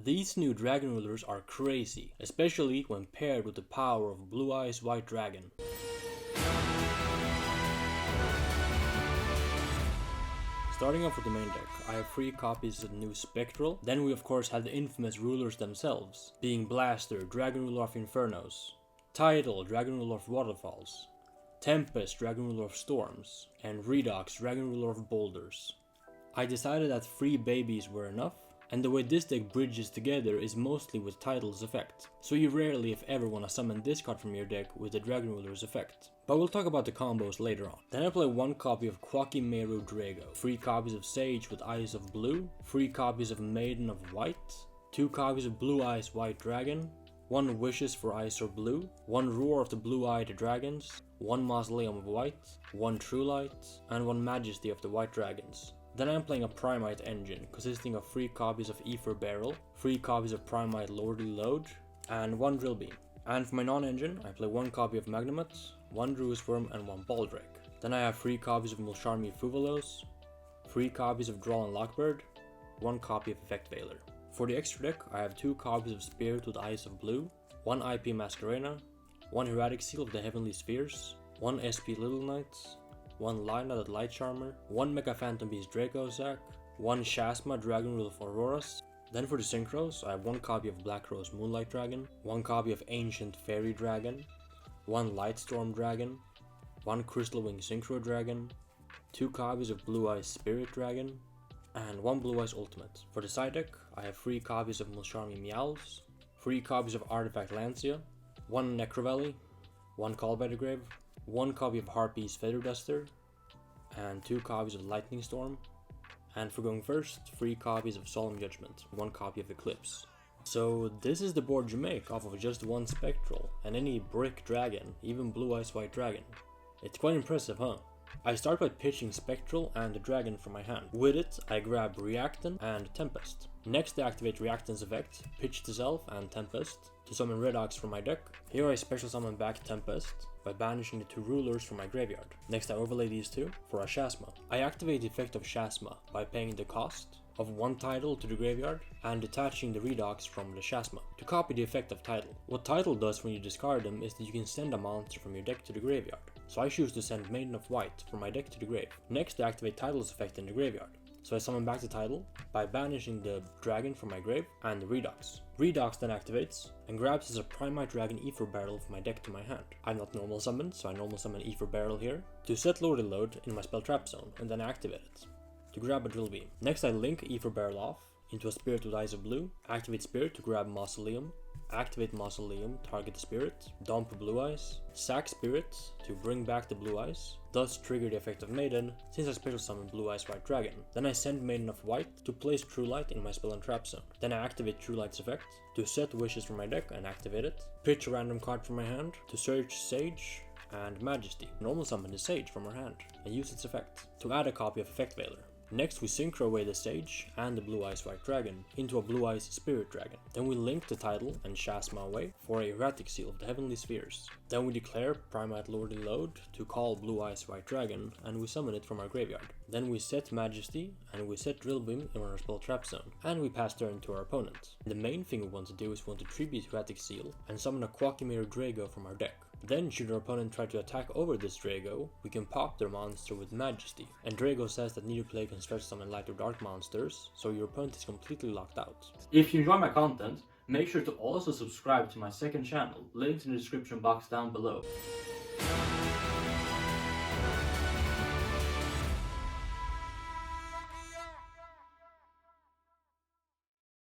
These new dragon rulers are crazy, especially when paired with the power of Blue-Eyes White Dragon. Starting off with the main deck, I have 3 copies of the new Spectral. Then we of course have the infamous rulers themselves, being Blaster, Dragon Ruler of Infernos, Tidal, Dragon Ruler of Waterfalls, Tempest, Dragon Ruler of Storms, and Redox, Dragon Ruler of Boulders. I decided that 3 babies were enough, and the way this deck bridges together is mostly with Tidal's effect, so you rarely if ever want to summon this card from your deck with the Dragon Ruler's effect. But we'll talk about the combos later on. Then I play 1 copy of Quakimeru Drago, 3 copies of Sage with Eyes of Blue, 3 copies of Maiden of White, 2 copies of Blue-Eyes White Dragon, 1 Wishes for Ice or Blue, 1 Roar of the Blue-Eyed Dragons, 1 Mausoleum of White, 1 True Light, and 1 Majesty of the White Dragons. Then I'm playing a Primite engine consisting of 3 copies of Ether Barrel, 3 copies of Primite Lordly Load, and 1 Drill Beam. And for my non-engine, I play 1 copy of Magnemite, 1 Druid's Worm, and 1 Baldrake. Then I have 3 copies of Mulcharmi Fuvalos, 3 copies of Draw and Lockbird, 1 copy of Effect Veiler. For the extra deck, I have 2 copies of Spirit with Eyes of Blue, 1 IP Masquerena, 1 Hieratic Seal of the Heavenly Spheres, 1 SP Little Knights, 1 Lionhearted Light Charmer, 1 Mega Phantom Beast Draco Sack, 1 Shasma Dragon Rule of Auroras. Then for the synchros, I have 1 copy of Black Rose Moonlight Dragon, 1 copy of Ancient Fairy Dragon, 1 Lightstorm Dragon, 1 Crystal Wing Synchro Dragon, 2 copies of Blue Eyes Spirit Dragon, and 1 Blue Eyes Ultimate. For the side deck, I have 3 copies of Mulcharmi Meowls, 3 copies of Artifact Lancia, 1 Necrovalley, 1 Call by the Grave, 1 copy of Harpy's Feather Duster, and 2 copies of Lightning Storm. And for going first, 3 copies of Solemn Judgment, 1 copy of Eclipse. So this is the board you make off of just 1 Spectral, and any brick dragon, even Blue-Eyes White Dragon. It's quite impressive, huh? I start by pitching Spectral and the Dragon from my hand. With it, I grab Reactant and Tempest. Next I activate Reactant's effect, pitch the Self and Tempest to summon Redox from my deck. Here I special summon back Tempest by banishing the 2 rulers from my graveyard. Next I overlay these 2 for a Shasma. I activate the effect of Shasma by paying the cost of 1 Tidal to the graveyard and detaching the Redox from the Shasma to copy the effect of Tidal. What Tidal does when you discard them is that you can send a monster from your deck to the graveyard. So I choose to send Maiden of White from my deck to the grave. Next I activate Tidal's effect in the graveyard. So I summon back the Tidal by banishing the dragon from my grave and the Redox. Redox then activates and grabs as a Primite Dragon Ether Barrel from my deck to my hand. I'm not normal summoned, so I normal summon Ether Barrel here to set Lordly Load in my spell trap zone and then activate it to grab a Drill Beam. Next I link Ether Barrel off into a Spirit with Eyes of Blue, activate Spirit to grab Mausoleum, activate Mausoleum, target the Spirit, dump Blue Eyes, sack Spirit to bring back the Blue Eyes, thus trigger the effect of Maiden since I special summon Blue-Eyes White Dragon. Then I send Maiden of White to place True Light in my spell and trap zone. Then I activate True Light's effect to set Wishes from my deck and activate it, pitch a random card from my hand to search Sage and Majesty, normal summon the Sage from our hand and use its effect to add a copy of Effect Veiler. Next we synchro away the Sage and the Blue-Eyes White Dragon into a Blue-Eyes Spirit Dragon. Then we link the Tidal and Shasma away for a Hieratic Seal of the Heavenly Spheres. Then we declare Primite Lordly Load to call Blue-Eyes White Dragon and we summon it from our graveyard. Then we set Majesty and we set Drill Beam in our spell trap zone and we pass turn to our opponent. The main thing we want to do is we want to tribute Hieratic Seal and summon a Quakimeru Drago from our deck. Then should our opponent try to attack over this Drago, we can pop their monster with Majesty. And Drago says that neither player can stretch summon light or dark monsters, so your opponent is completely locked out. If you enjoy my content, make sure to also subscribe to my second channel, links in the description box down below.